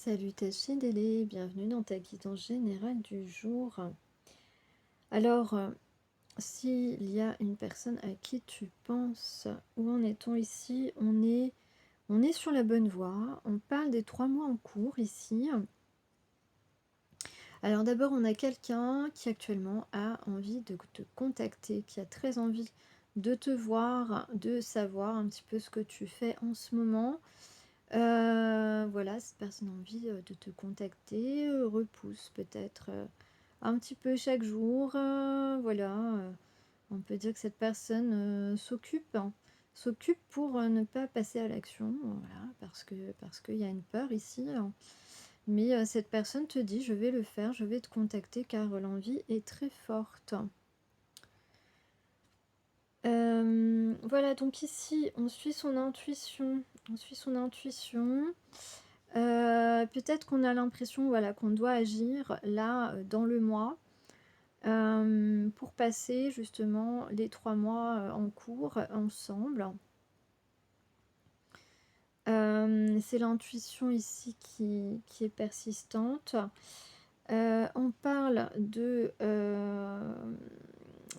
Salutations Délé, bienvenue dans ta guidance générale du jour. Alors, s'il y a une personne à qui tu penses, où en est-on ici? On est sur la bonne voie, on parle des 3 mois en cours ici. Alors d'abord, on a quelqu'un qui actuellement a envie de te contacter, qui a très envie de te voir, de savoir un petit peu ce que tu fais en ce moment. Voilà, cette personne a envie, de te contacter, repousse peut-être, un petit peu chaque jour, voilà, on peut dire que cette personne, s'occupe pour, ne pas passer à l'action, voilà, parce qu'il y a une peur ici, hein. Mais, cette personne te dit: «Je vais le faire, je vais te contacter car l'envie est très forte». Voilà, donc ici, on suit son intuition, on suit son intuition. Peut-être qu'on a l'impression, voilà, qu'on doit agir là, dans le mois, pour passer justement les 3 mois, en cours ensemble. C'est l'intuition ici qui est persistante. On parle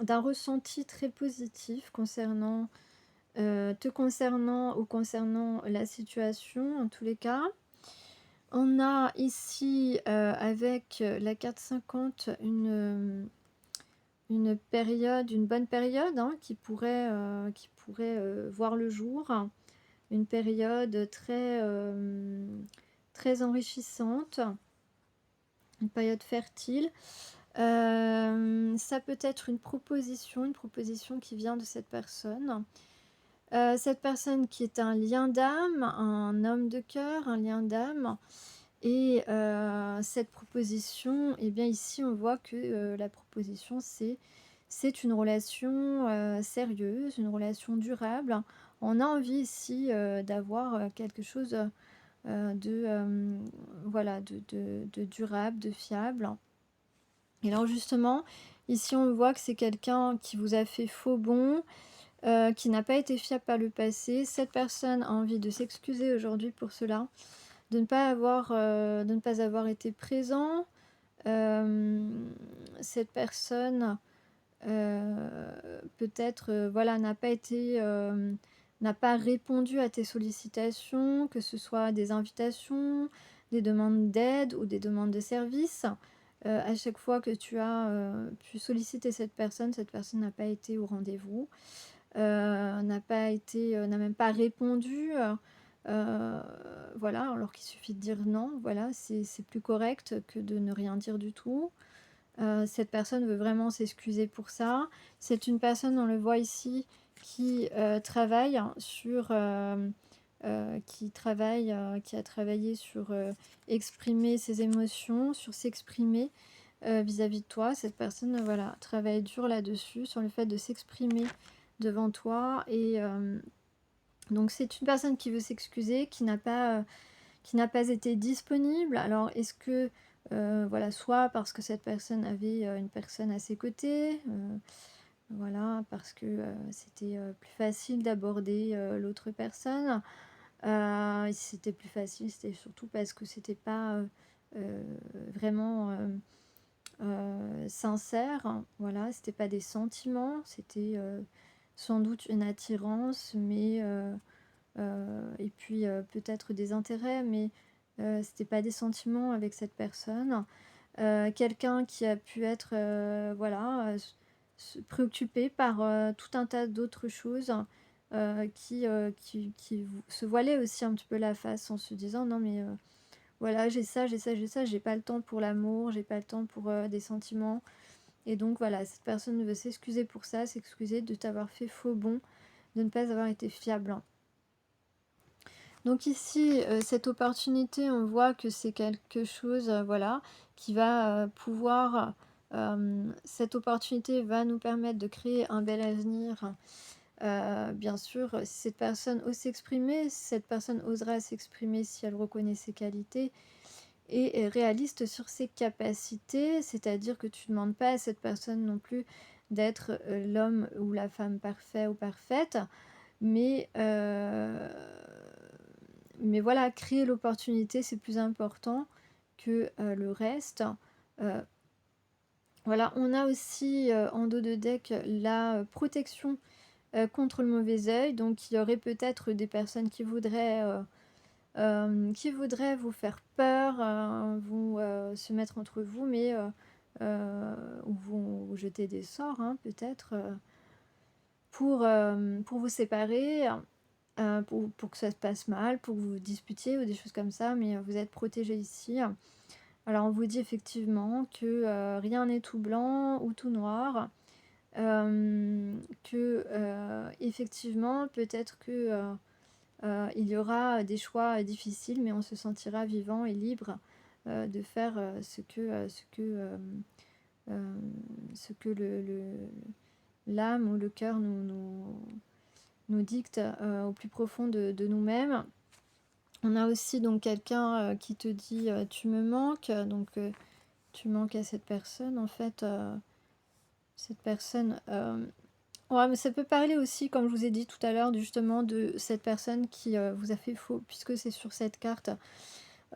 d'un ressenti très positif concernant, te concernant ou concernant la situation en tous les cas. On a ici, avec, la carte 50 une période, une bonne période, hein, qui pourrait voir le jour. Une période très enrichissante, une période fertile. Ça peut être une proposition qui vient de cette personne qui est un lien d'âme, un homme de cœur, un lien d'âme. Et cette proposition, eh bien ici on voit que, la proposition c'est une relation, sérieuse, une relation durable. On a envie ici, d'avoir, quelque chose, voilà, de durable, de fiable. Et alors justement, ici on voit que c'est quelqu'un qui vous a fait faux bond, qui n'a pas été fiable par le passé. Cette personne a envie de s'excuser aujourd'hui pour cela. De ne pas avoir été présent. Cette personne, peut-être, voilà, n'a pas répondu à tes sollicitations, que ce soit des invitations, des demandes d'aide ou des demandes de service. À chaque fois que tu as, pu solliciter cette personne n'a pas été au rendez-vous, n'a même pas répondu, voilà, alors qu'il suffit de dire non, voilà, c'est plus correct que de ne rien dire du tout. Cette personne veut vraiment s'excuser pour ça. C'est une personne, on le voit ici, qui, travaille sur, qui a travaillé sur, exprimer ses émotions, sur s'exprimer, vis-à-vis de toi. Cette personne, voilà, travaille dur là-dessus, sur le fait de s'exprimer devant toi et donc c'est une personne qui veut s'excuser, qui n'a pas été disponible. Alors est-ce que, voilà, soit parce que cette personne avait, une personne à ses côtés, voilà, parce que, c'était, plus facile d'aborder, l'autre personne. Et si c'était plus facile, c'était surtout parce que c'était pas, vraiment, sincère, hein. Voilà, c'était pas des sentiments, c'était, sans doute une attirance, mais et puis, peut-être des intérêts, mais c'était pas des sentiments avec cette personne. Quelqu'un qui a pu être, voilà, se préoccupé par, tout un tas d'autres choses, qui se voilaient aussi un petit peu la face en se disant: «Non mais, voilà, j'ai ça, j'ai ça, j'ai ça, j'ai pas le temps pour l'amour, j'ai pas le temps pour, des sentiments». Et donc voilà, cette personne veut s'excuser pour ça, s'excuser de t'avoir fait faux bond, de ne pas avoir été fiable. Donc ici, cette opportunité, on voit que c'est quelque chose, voilà, qui va, pouvoir, cette opportunité va nous permettre de créer un bel avenir. Bien sûr, si cette personne ose s'exprimer, cette personne osera s'exprimer si elle reconnaît ses qualités et est réaliste sur ses capacités. C'est-à-dire que tu ne demandes pas à cette personne non plus d'être, l'homme ou la femme parfait ou parfaite, mais mais voilà, créer l'opportunité, c'est plus important que le reste. Euh, voilà, on a aussi en dos de deck la protection contre le mauvais œil. Donc il y aurait peut-être des personnes qui voudraient vous faire peur, vous se mettre entre vous, mais ou vous jeter des sorts, hein, peut-être, pour vous séparer, pour que ça se passe mal, pour que vous vous disputiez ou des choses comme ça, mais vous êtes protégé ici. Alors on vous dit effectivement que rien n'est tout blanc ou tout noir, que effectivement peut-être que il y aura des choix difficiles, mais on se sentira vivant et libre de faire ce que l'âme ou le cœur nous dicte au plus profond de nous-mêmes. On a aussi donc quelqu'un qui te dit tu me manques, donc tu manques à cette personne en fait. Cette personne, ouais, mais ça peut parler aussi, comme je vous ai dit tout à l'heure, justement de cette personne qui vous a fait faux, puisque c'est sur cette carte,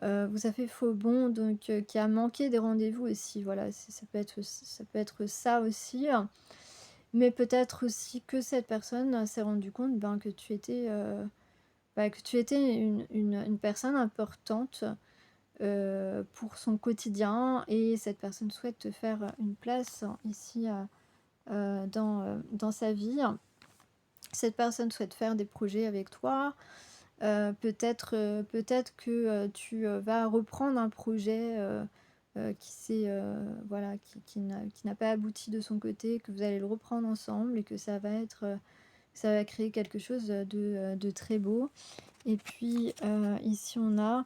vous a fait faux bond, donc qui a manqué des rendez-vous aussi. Voilà, ça peut être ça aussi. Mais peut-être aussi que cette personne s'est rendue compte ben, que tu étais une personne importante pour son quotidien, et cette personne souhaite te faire une place ici dans sa vie. Cette personne souhaite faire des projets avec toi. Peut-être que tu vas reprendre un projet voilà, qui n'a pas abouti de son côté, que vous allez le reprendre ensemble et que ça va créer quelque chose de très beau. Et puis ici on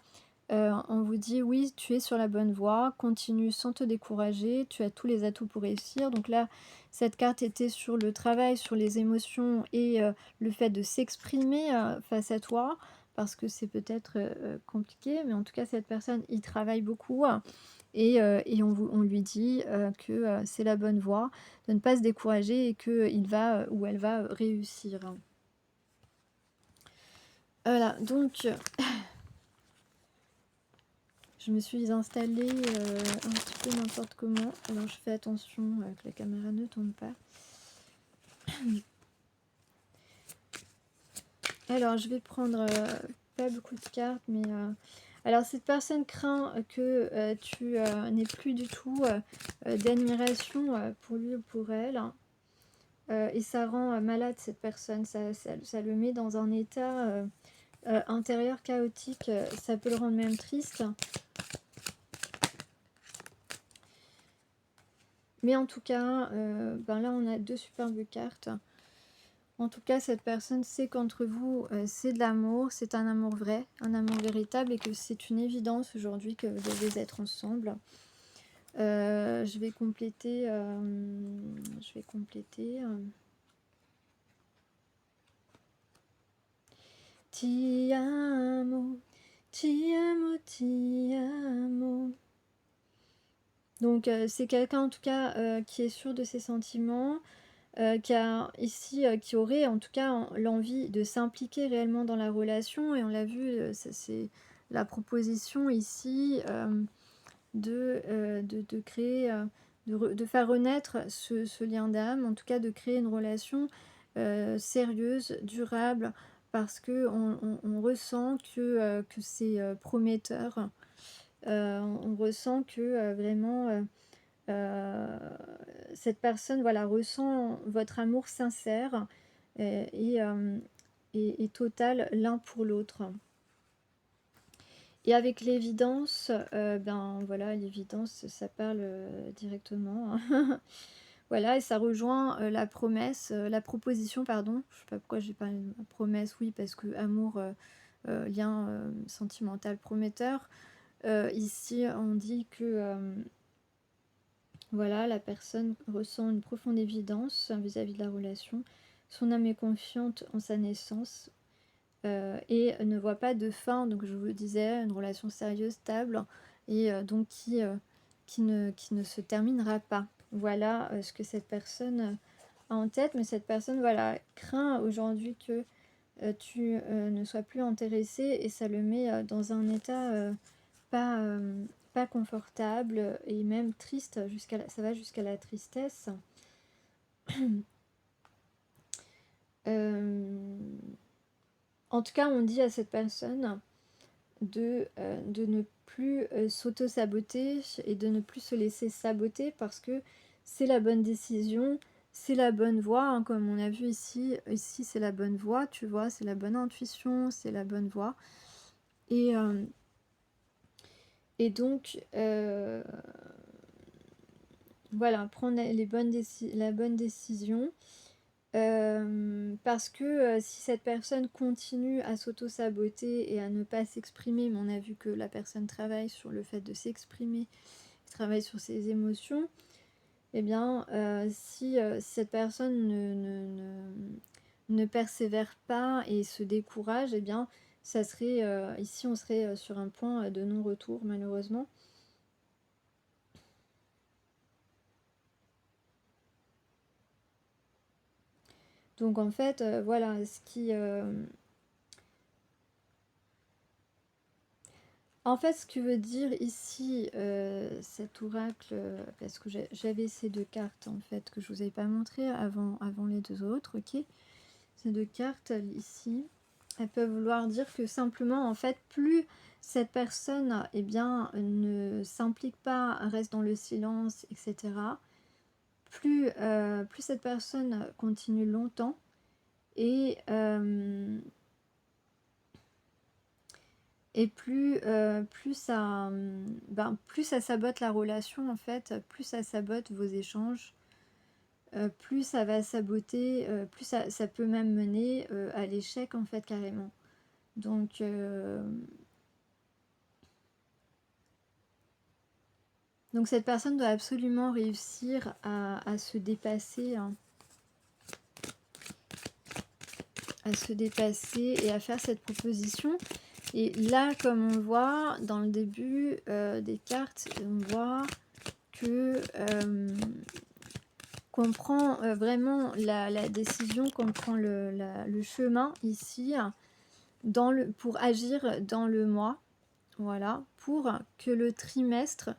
vous dit oui, tu es sur la bonne voie, continue sans te décourager, tu as tous les atouts pour réussir. Donc là, cette carte était sur le travail, sur les émotions et le fait de s'exprimer face à toi, parce que c'est peut-être compliqué, mais en tout cas cette personne y travaille beaucoup, et on lui dit que c'est la bonne voie, de ne pas se décourager et qu'il va ou elle va réussir. Voilà, donc je me suis installée un petit peu n'importe comment. Alors je fais attention que la caméra ne tombe pas. Alors je vais prendre pas beaucoup de cartes, mais alors cette personne craint que tu n'aies plus du tout d'admiration pour lui ou pour elle. Et ça rend malade cette personne, ça le met dans un état intérieur chaotique, ça peut le rendre même triste. Mais en tout cas, ben là on a deux superbes cartes. En tout cas, cette personne sait qu'entre vous, c'est de l'amour, c'est un amour vrai, un amour véritable, et que c'est une évidence aujourd'hui que vous devez être ensemble. Je vais compléter. Ti amo, ti amo, ti amo. Donc c'est quelqu'un en tout cas qui est sûr de ses sentiments, qui aurait en tout cas l'envie de s'impliquer réellement dans la relation. Et on l'a vu, c'est la proposition ici de créer, de faire renaître ce lien d'âme, en tout cas de créer une relation sérieuse, durable, parce que on ressent que c'est prometteur. On ressent que vraiment cette personne, voilà, ressent votre amour sincère et total l'un pour l'autre. Et avec l'évidence, ben voilà, l'évidence, ça parle directement. Voilà, et ça rejoint la promesse, la proposition, pardon. Je sais pas pourquoi j'ai parlé de promesse, oui, parce que amour, lien sentimental prometteur. Ici, on dit que voilà, la personne ressent une profonde évidence vis-à-vis de la relation. Son âme est confiante en sa naissance et ne voit pas de fin. Donc je vous disais, une relation sérieuse, stable, et donc qui ne se terminera pas. Voilà ce que cette personne a en tête. Mais cette personne, voilà, craint aujourd'hui que tu ne sois plus intéressé et ça le met dans un état pas, pas confortable et même triste, ça va jusqu'à la tristesse. En tout cas, on dit à cette personne de ne plus s'auto-saboter et de ne plus se laisser saboter parce que c'est la bonne décision, c'est la bonne voie, hein, comme on a vu ici. Ici, c'est la bonne voie, tu vois, c'est la bonne intuition, c'est la bonne voie. Et donc, voilà, prendre la bonne décision. Parce que si cette personne continue à s'auto-saboter et à ne pas s'exprimer, mais on a vu que la personne travaille sur le fait de s'exprimer, travaille sur ses émotions, eh bien, si cette personne ne persévère pas et se décourage, eh bien, ça serait, ici on serait sur un point de non-retour malheureusement. Donc en fait, voilà, en fait, ce que veut dire ici cet oracle, parce que j'avais ces deux cartes en fait que je vous avais pas montré avant les deux autres, ok. Ces deux cartes ici, elles peuvent vouloir dire que simplement en fait, plus cette personne, eh bien, ne s'implique pas, reste dans le silence, etc. Plus cette personne continue longtemps et plus ça sabote la relation en fait, plus ça sabote vos échanges, plus ça va saboter, plus ça peut même mener à l'échec en fait carrément. Donc cette personne doit absolument réussir à se dépasser, hein, à se dépasser et à faire cette proposition. Et là, comme on voit dans le début des cartes, on voit que qu'on prend vraiment la décision, qu'on prend le chemin ici pour agir dans le mois, voilà, pour que le trimestre,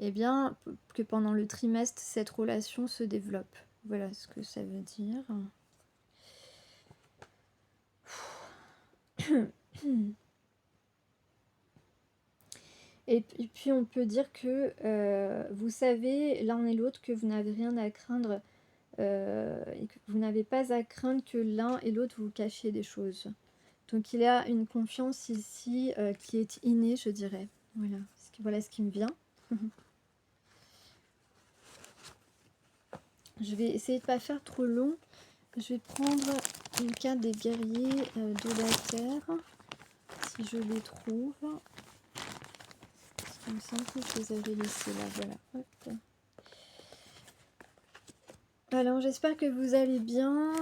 eh bien, que pendant le trimestre, cette relation se développe. Voilà ce que ça veut dire. Et puis on peut dire que vous savez l'un et l'autre que vous n'avez rien à craindre et que vous n'avez pas à craindre que l'un et l'autre vous cachiez des choses. Donc il y a une confiance ici qui est innée, je dirais. Voilà ce qui me vient. Je vais essayer de ne pas faire trop long. Je vais prendre une carte des guerriers de la terre, si je les trouve. Il me semble que je les avais laissés là, voilà. Hop. Alors j'espère que vous allez bien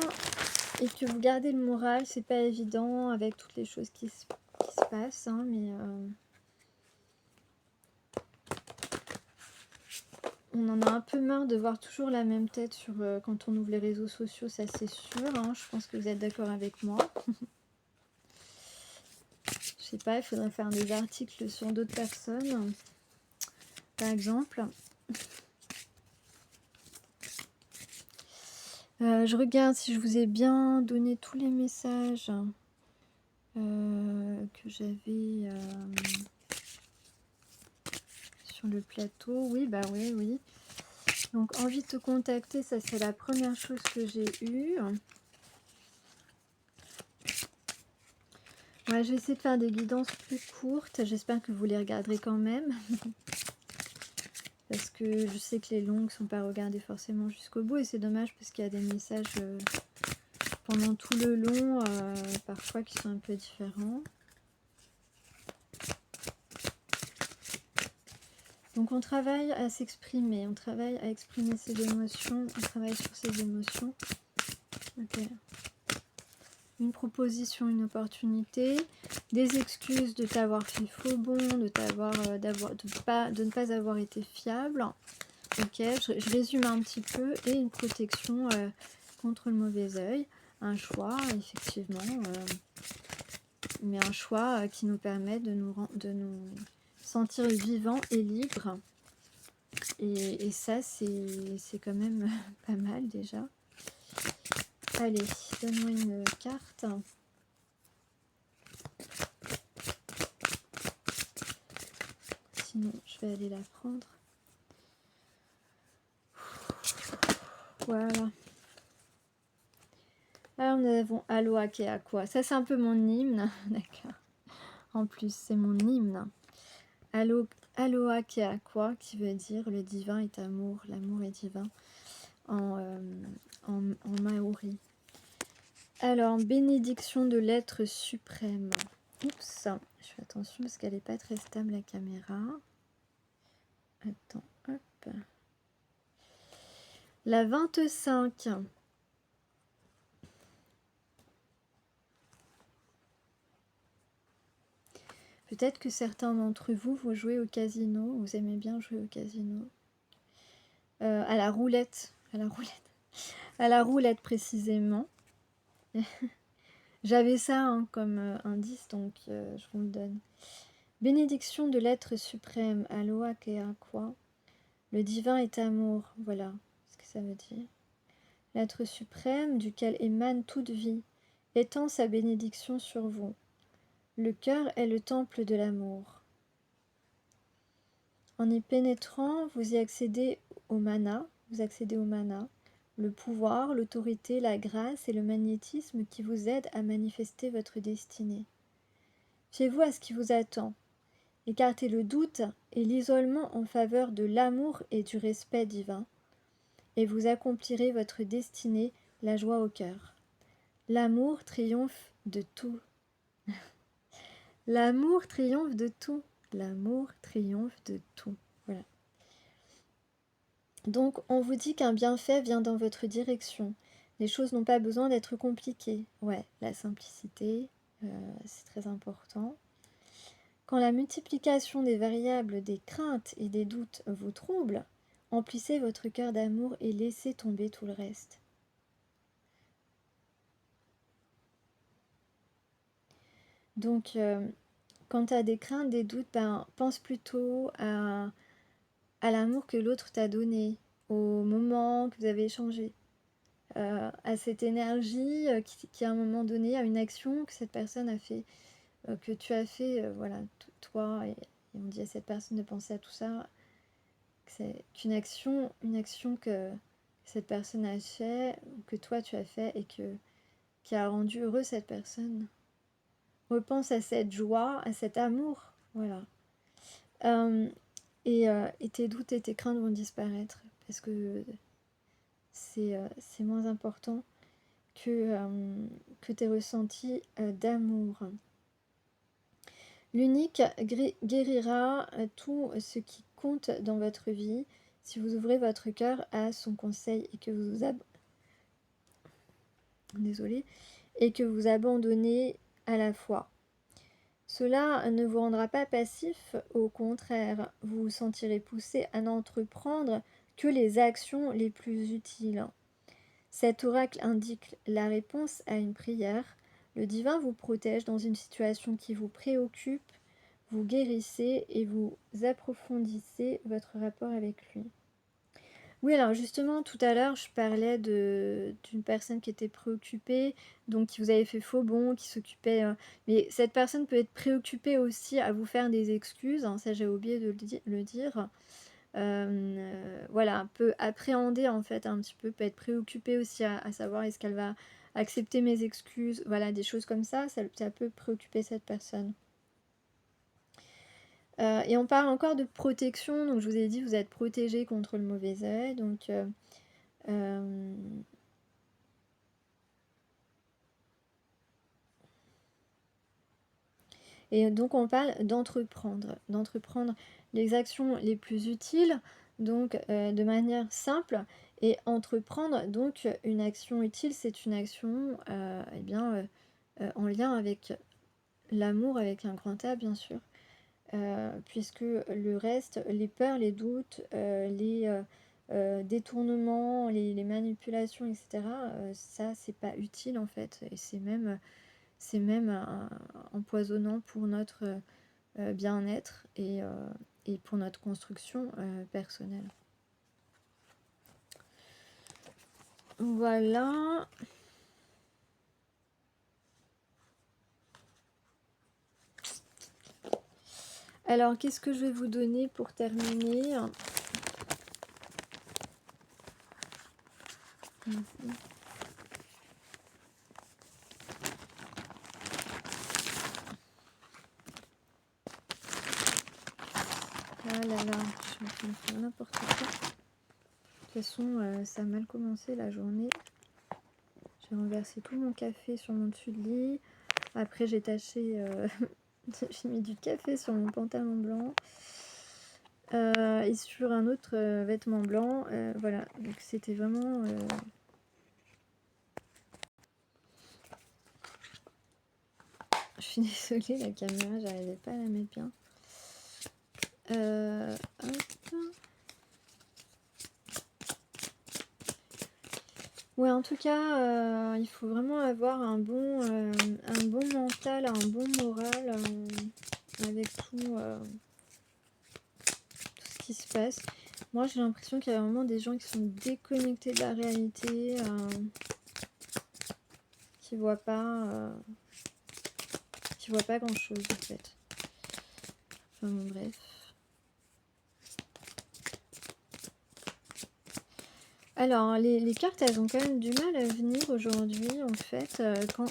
et que vous gardez le moral. C'est pas évident avec toutes les choses qui se passent, hein, mais on en a un peu marre de voir toujours la même tête sur quand on ouvre les réseaux sociaux, ça c'est sûr, hein. Je pense que vous êtes d'accord avec moi. Je sais pas, il faudrait faire des articles sur d'autres personnes, par exemple. Je regarde si je vous ai bien donné tous les messages que j'avais sur le plateau. Oui, bah oui. Donc, envie de te contacter, ça c'est la première chose que j'ai eue. Ouais, je vais essayer de faire des guidances plus courtes. J'espère que vous les regarderez quand même. Parce que je sais que les longues ne sont pas regardées forcément jusqu'au bout. Et c'est dommage parce qu'il y a des messages pendant tout le long, parfois qui sont un peu différents. Donc on travaille à s'exprimer, on travaille à exprimer ses émotions, on travaille sur ses émotions. Ok. Une proposition, une opportunité, des excuses de t'avoir fait faux bond, de ne pas avoir été fiable. Ok, je résume un petit peu, et une protection contre le mauvais œil. un choix, effectivement, mais un choix qui nous permet de nous sentir vivants et libres. Et ça, c'est quand même pas mal déjà. Allez, donne-moi une carte. Sinon, je vais aller la prendre. Voilà. Alors, nous avons Aloha Ke Aqua. Ça, c'est un peu mon hymne. D'accord. En plus, c'est mon hymne. Aloha Ke Aqua, qui veut dire le divin est amour, l'amour est divin en maori. Alors, bénédiction de l'être suprême. Oups, je fais attention parce qu'elle n'est pas très stable la caméra. Attends, hop. La 25. Peut-être que certains d'entre vous, vous jouez au casino, vous aimez bien jouer au casino. À la roulette. À la roulette précisément. J'avais ça hein, comme indice, donc je vous le donne. Bénédiction de l'être suprême, Aloha Ke Aqua. Le divin est amour, voilà ce que ça veut dire. L'être suprême, duquel émane toute vie, étend sa bénédiction sur vous. Le cœur est le temple de l'amour. En y pénétrant, vous accédez au mana, le pouvoir, l'autorité, la grâce et le magnétisme qui vous aident à manifester votre destinée. Fiez-vous à ce qui vous attend. Écartez le doute et l'isolement en faveur de l'amour et du respect divin, et vous accomplirez votre destinée, la joie au cœur. L'amour triomphe de tout. L'amour triomphe de tout. L'amour triomphe de tout. Voilà. Donc, on vous dit qu'un bienfait vient dans votre direction. Les choses n'ont pas besoin d'être compliquées. Ouais, la simplicité, c'est très important. Quand la multiplication des variables, des craintes et des doutes vous trouble, emplissez votre cœur d'amour et laissez tomber tout le reste. Donc, quand tu as des craintes, des doutes, pense plutôt à l'amour que l'autre t'a donné, au moment que vous avez échangé, à cette énergie qui à un moment donné, à une action que cette personne a fait, que tu as fait, voilà, toi, et on dit à cette personne de penser à tout ça, c'est qu'une action que cette personne a fait, ou que toi tu as fait, et qui a rendu heureux cette personne. Repense à cette joie, à cet amour, voilà. Et tes doutes et tes craintes vont disparaître, parce que c'est moins important que tes ressentis d'amour. L'unique guérira tout ce qui compte dans votre vie si vous ouvrez votre cœur à son conseil et que vous abandonnez à la foi. Cela ne vous rendra pas passif, au contraire, vous vous sentirez poussé à n'entreprendre que les actions les plus utiles. Cet oracle indique la réponse à une prière. Le divin vous protège dans une situation qui vous préoccupe, vous guérissez et vous approfondissez votre rapport avec lui. Oui, alors justement, tout à l'heure, je parlais d'une personne qui était préoccupée, donc qui vous avait fait faux bond, qui s'occupait... mais cette personne peut être préoccupée aussi à vous faire des excuses, hein, ça j'ai oublié de le dire. Voilà, peut appréhender en fait un petit peu, peut être préoccupée aussi à savoir est-ce qu'elle va accepter mes excuses, voilà, des choses comme ça peut préoccuper cette personne. Et on parle encore de protection, donc je vous ai dit vous êtes protégé contre le mauvais œil, donc et donc on parle d'entreprendre les actions les plus utiles, donc de manière simple, et entreprendre donc une action utile, c'est une action en lien avec l'amour avec un grand A bien sûr. Puisque le reste, les peurs, les doutes, détournements, les manipulations, etc., ça, c'est pas utile en fait. Et c'est même empoisonnant pour notre bien-être et pour notre construction personnelle. Voilà. Alors, qu'est-ce que je vais vous donner pour terminer? Ah là là, je suis en train de faire n'importe quoi. De toute façon, ça a mal commencé la journée. J'ai renversé tout mon café sur mon dessus de lit. Après, j'ai taché... j'ai mis du café sur mon pantalon blanc. Et sur un autre vêtement blanc. Voilà, donc c'était vraiment... Je suis désolée, la caméra, j'arrivais pas à la mettre bien. Hop. Ouais, en tout cas, il faut vraiment avoir un bon mental, un bon moral avec tout ce qui se passe. Moi, j'ai l'impression qu'il y a vraiment des gens qui sont déconnectés de la réalité, qui voient pas grand-chose en fait. Enfin bon, bref. Alors, les cartes, elles ont quand même du mal à venir aujourd'hui, en fait.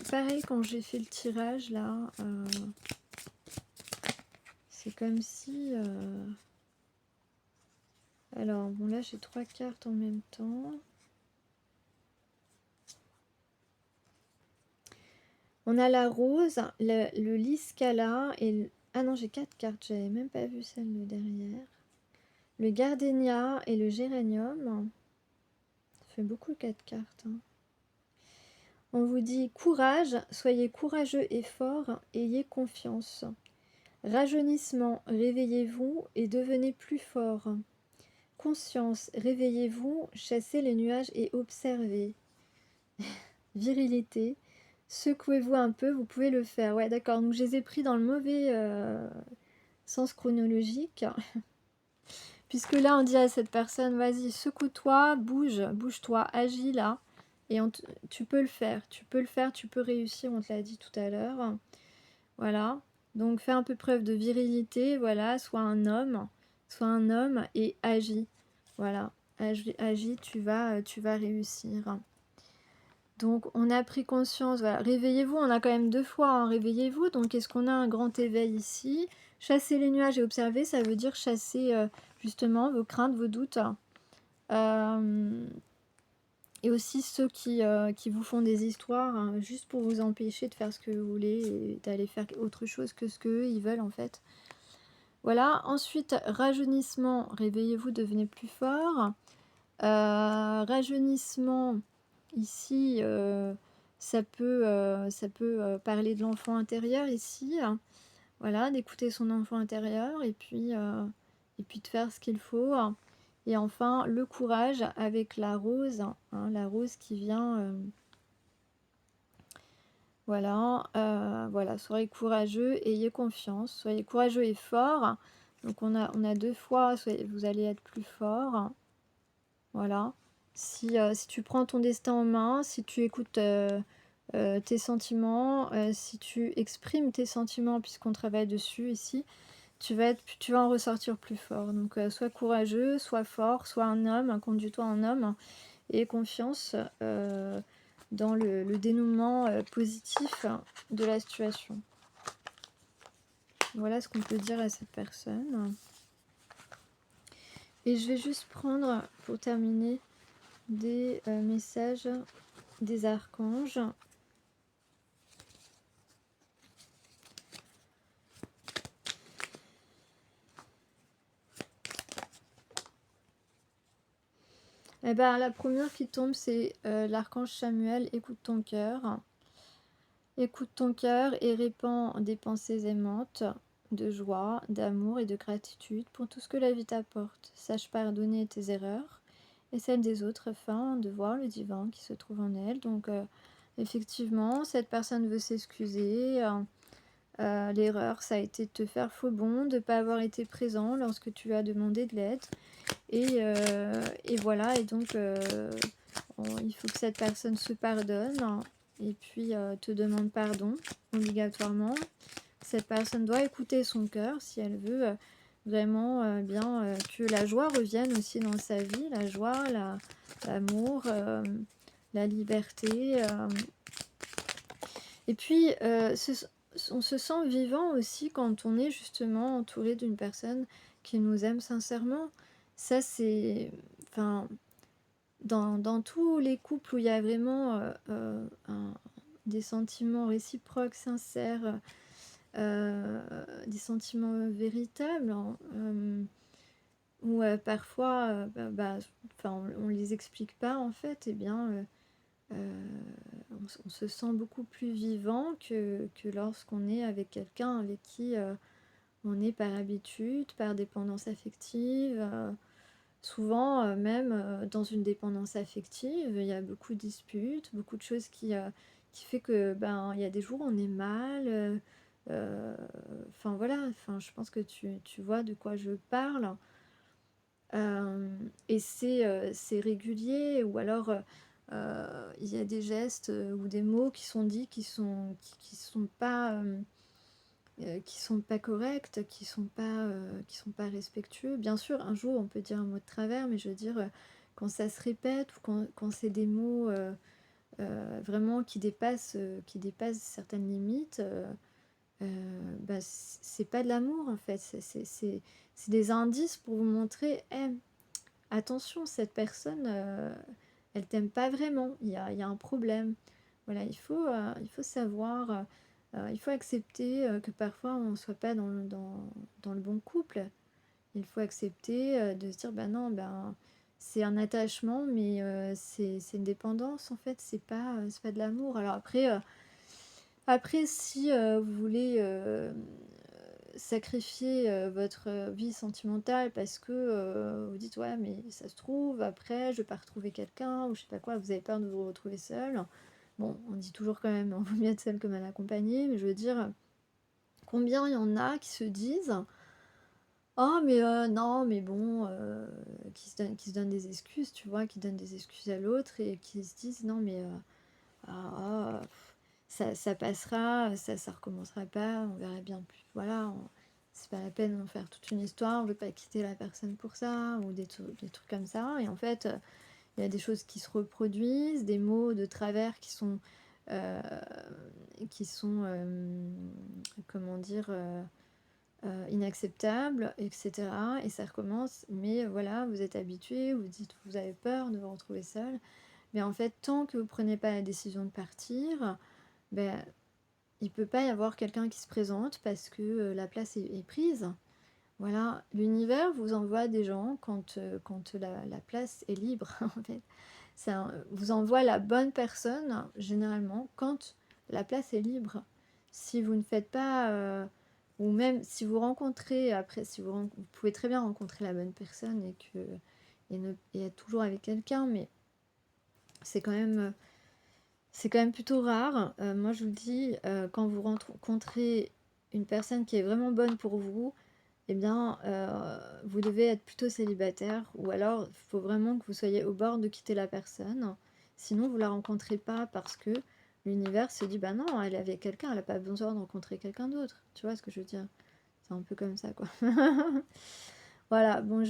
Pareil, quand j'ai fait le tirage, là, c'est comme si... Alors, bon, là, j'ai 3 cartes en même temps. On a la rose, le Liscala et... Ah non, j'ai 4 cartes, j'avais même pas vu celle de derrière. Le gardénia et le géranium. Ça fait beaucoup 4 cartes, hein. On vous dit courage, soyez courageux et fort, ayez confiance. Rajeunissement, réveillez-vous et devenez plus fort. Conscience, réveillez-vous, chassez les nuages et observez. Virilité, secouez-vous un peu, vous pouvez le faire. Ouais, d'accord, donc je les ai pris dans le mauvais sens chronologique. Puisque là, on dit à cette personne, vas-y, secoue-toi, bouge-toi, agis là. Et tu peux le faire, tu peux réussir, on te l'a dit tout à l'heure. Voilà. Donc fais un peu preuve de virilité, voilà, sois un homme et agis. Voilà, agis, tu vas réussir. Donc on a pris conscience, voilà, réveillez-vous, on a quand même 2 fois, hein, réveillez-vous. Donc est-ce qu'on a un grand éveil ici? Chasser les nuages et observer, ça veut dire chasser justement vos craintes, vos doutes. Et aussi ceux qui vous font des histoires hein, juste pour vous empêcher de faire ce que vous voulez et d'aller faire autre chose que ce qu'eux ils veulent en fait. Voilà, ensuite rajeunissement, réveillez-vous, devenez plus fort. Rajeunissement, ici ça peut parler de l'enfant intérieur ici. Voilà, d'écouter son enfant intérieur et puis de faire ce qu'il faut. Et enfin, le courage avec la rose, hein, la rose qui vient... voilà, soyez courageux, ayez confiance, soyez courageux et fort. Donc on a 2 fois, vous allez être plus fort. Voilà. Si tu prends ton destin en main, si tu écoutes tes sentiments, si tu exprimes tes sentiments, puisqu'on travaille dessus ici, tu vas en ressortir plus fort. Donc sois courageux, sois fort, sois un homme, conduis-toi en homme et confiance dans le dénouement positif de la situation. Voilà ce qu'on peut dire à cette personne. Et je vais juste prendre, pour terminer, des messages des archanges. Eh ben, la première qui tombe, c'est l'archange Samuel. Écoute ton cœur. Écoute ton cœur et répands des pensées aimantes, de joie, d'amour et de gratitude pour tout ce que la vie t'apporte. Sache pardonner tes erreurs et celle des autres afin de voir le divin qui se trouve en elle. Donc effectivement, cette personne veut s'excuser. L'erreur, ça a été de te faire faux bond, de ne pas avoir été présent lorsque tu as demandé de l'aide. Et voilà, et donc il faut que cette personne se pardonne et puis te demande pardon obligatoirement. Cette personne doit écouter son cœur si elle veut vraiment bien que la joie revienne aussi dans sa vie, la joie, l'amour, la liberté. Et puis, on se sent vivant aussi quand on est justement entouré d'une personne qui nous aime sincèrement. Ça, c'est... Enfin, dans tous les couples où il y a vraiment des sentiments réciproques, sincères, des sentiments véritables, hein, où parfois, enfin, on les explique pas en fait, et bien... on se sent beaucoup plus vivant que lorsqu'on est avec quelqu'un avec qui on est par habitude, par dépendance affective. Souvent, même dans une dépendance affective, il y a beaucoup de disputes, beaucoup de choses qui fait que il y a des jours où on est mal. Enfin voilà, enfin, je pense que tu vois de quoi je parle. Et c'est régulier, ou alors il y a des gestes ou des mots qui sont dits qui sont pas corrects, qui sont pas respectueux. Bien sûr, un jour on peut dire un mot de travers, mais je veux dire, quand ça se répète, ou quand c'est des mots vraiment qui dépassent certaines limites, c'est pas de l'amour en fait, c'est des indices pour vous montrer, hey, attention, cette personne, elle t'aime pas vraiment, il y a un problème. Voilà, il faut savoir, il faut accepter que parfois on ne soit pas dans le bon couple. Il faut accepter de se dire, ben non, c'est un attachement, mais c'est une dépendance en fait, c'est pas de l'amour. Alors après si vous voulez sacrifier votre vie sentimentale parce que vous dites ouais mais ça se trouve après je vais pas retrouver quelqu'un ou je sais pas quoi, vous avez peur de vous retrouver seul. Bon, on dit toujours quand même, on vaut mieux être seul que mal accompagné, mais je veux dire, combien il y en a qui se disent oh mais non mais bon, qui se donnent des excuses, tu vois, qui donnent des excuses à l'autre et qui se disent non mais ah, ça passera, ça recommencera pas, on verra bien plus. Voilà, c'est pas la peine d'en faire toute une histoire, on veut pas quitter la personne pour ça, ou des trucs comme ça. Et en fait, il y a des choses qui se reproduisent, des mots de travers euh, qui sont comment dire, inacceptables, etc. Et ça recommence, mais voilà, vous êtes habitué, vous dites vous avez peur de vous retrouver seul. Mais en fait, tant que vous prenez pas la décision de partir, ben, il peut pas y avoir quelqu'un qui se présente parce que la place est prise. Voilà, l'univers vous envoie des gens quand la place est libre, en fait. Vous envoie la bonne personne, généralement, quand la place est libre. Si vous ne faites pas... ou même si vous rencontrez, après, vous pouvez très bien rencontrer la bonne personne et être toujours avec quelqu'un, mais c'est quand même... C'est quand même plutôt rare. Moi, je vous dis, quand vous rencontrez une personne qui est vraiment bonne pour vous, eh bien, vous devez être plutôt célibataire, ou alors il faut vraiment que vous soyez au bord de quitter la personne. Sinon, vous la rencontrez pas parce que l'univers se dit, bah non, elle est avec quelqu'un, elle n'a pas besoin de rencontrer quelqu'un d'autre. Tu vois ce que je veux dire? C'est un peu comme ça, quoi. Voilà, bon,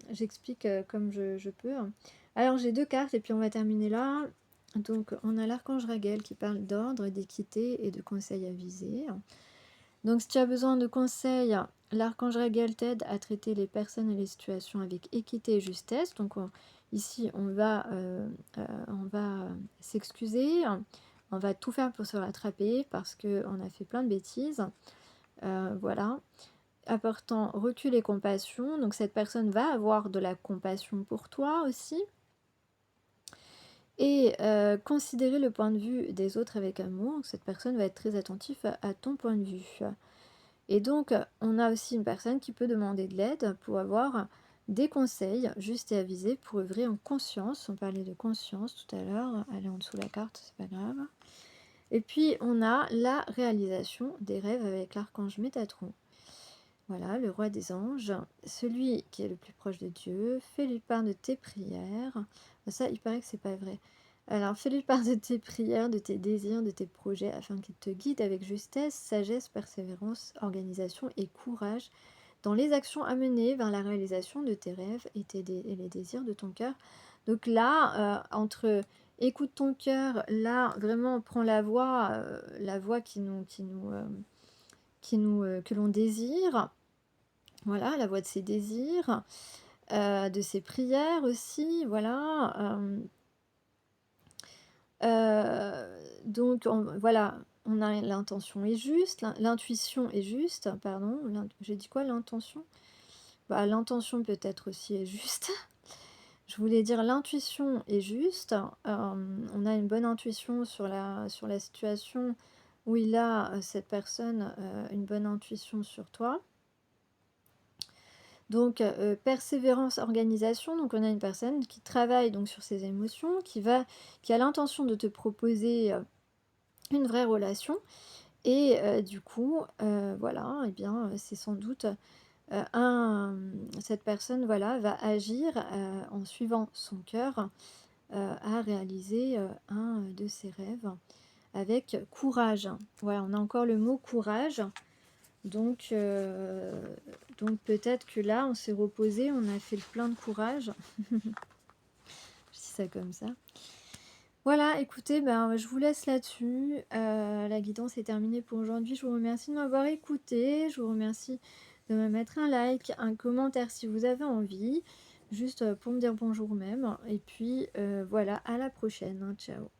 j'explique comme je peux. Alors, j'ai deux cartes et puis on va terminer là. Donc, on a l'archange Raguel qui parle d'ordre, d'équité et de conseils avisés. Donc, si tu as besoin de conseils, l'archange Raguel t'aide à traiter les personnes et les situations avec équité et justesse. Donc, ici, on va s'excuser, on va tout faire pour se rattraper parce qu'on a fait plein de bêtises. Voilà. Apportant recul et compassion. Donc, cette personne va avoir de la compassion pour toi aussi. Et considérer le point de vue des autres avec amour. Cette personne va être très attentive à ton point de vue. Et donc, on a aussi une personne qui peut demander de l'aide pour avoir des conseils juste et avisés pour œuvrer en conscience. On parlait de conscience tout à l'heure, elle est en dessous la carte, c'est pas grave. Et puis on a la réalisation des rêves avec l'archange Métatron. Voilà, le roi des anges, celui qui est le plus proche de Dieu, fais-lui part de tes prières. Ça, il paraît que c'est pas vrai. Alors, fais-lui part de tes prières, de tes désirs, de tes projets, afin qu'il te guide avec justesse, sagesse, persévérance, organisation et courage dans les actions à mener vers la réalisation de tes rêves et, et les désirs de ton cœur. Donc là, entre écoute ton cœur, là, vraiment, prends la voix que l'on désire. Voilà, la voix de ses désirs, de ses prières aussi, voilà. Donc voilà, on a l'intention est juste, l'intuition est juste, pardon, j'ai dit quoi l'intention? Bah, l'intention peut-être aussi est juste. Je voulais dire l'intuition est juste, on a une bonne intuition sur la situation où il a, cette personne, une bonne intuition sur toi. Donc, persévérance, organisation, donc on a une personne qui travaille donc sur ses émotions, qui a l'intention de te proposer, une vraie relation et du coup, voilà et bien, c'est sans doute, cette personne, voilà, va agir, en suivant son cœur, à réaliser, un de ses rêves avec courage. Voilà, on a encore le mot courage. Donc, peut-être que là, on s'est reposé, on a fait le plein de courage. Je dis ça comme ça. Voilà, écoutez, ben, je vous laisse là-dessus. La guidance est terminée pour aujourd'hui. Je vous remercie de m'avoir écouté. Je vous remercie de me mettre un like, un commentaire si vous avez envie, juste pour me dire bonjour même. Et puis voilà, à la prochaine, hein. Ciao.